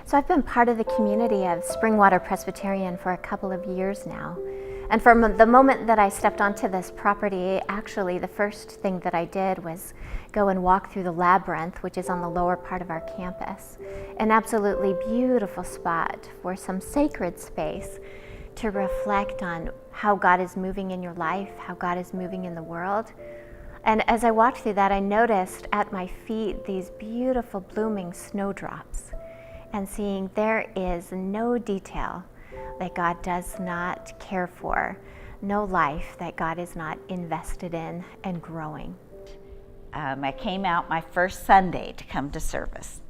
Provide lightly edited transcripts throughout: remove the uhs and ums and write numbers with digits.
So I've been part of the community of Springwater Presbyterian for a couple of years now. And from the moment that I stepped onto this property, actually the first thing that I did was go and walk through the labyrinth, which is on the lower part of our campus. An absolutely beautiful spot for some sacred space to reflect on how God is moving in your life, how God is moving in the world. And as I walked through that, I noticed at my feet these beautiful blooming snowdrops, and seeing there is no detail that God does not care for, no life that God is not invested in and growing. I came out my first Sunday to come to service,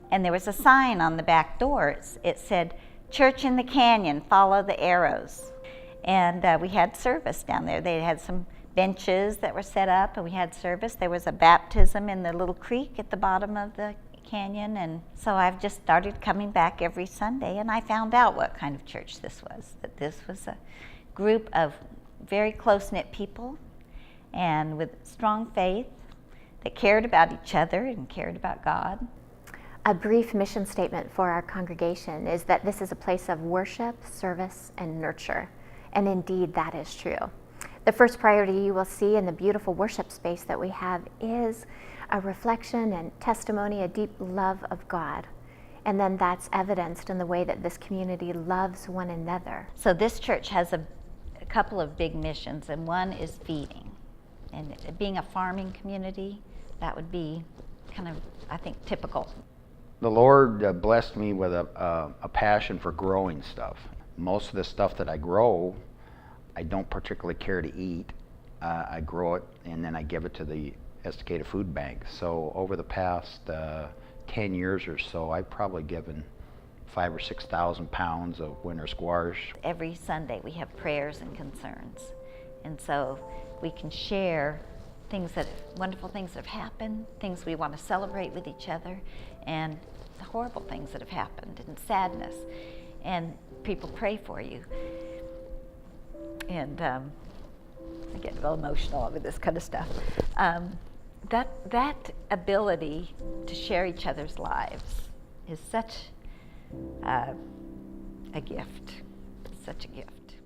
and there was a sign on the back doors. It said, "Church in the Canyon, follow the arrows." And we had service down there. They had some benches that were set up, and we had service. There was a baptism in the little creek at the bottom of the canyon, and so I've just started coming back every Sunday, and I found out what kind of church this was, that this was a group of very close-knit people and with strong faith that cared about each other and cared about God. A brief mission statement for our congregation is that this is a place of worship, service, and nurture, and indeed that is true. The first priority you will see in the beautiful worship space that we have is a reflection and testimony, a deep love of God. And then that's evidenced in the way that this community loves one another. So this church has a couple of big missions, and one is feeding. And being a farming community, that would be kind of, I think, typical. The Lord blessed me with a passion for growing stuff. Most of the stuff that I grow, I don't particularly care to eat. I grow it and then I give it to the Estacada Food Bank. So over the past 10 years or so, I've probably given 5,000 or 6,000 pounds of winter squash. Every Sunday we have prayers and concerns, and so we can share wonderful things that have happened, things we want to celebrate with each other, and the horrible things that have happened, and sadness, and people pray for you. And I get real emotional over this kind of stuff. That ability to share each other's lives is such a gift, such a gift.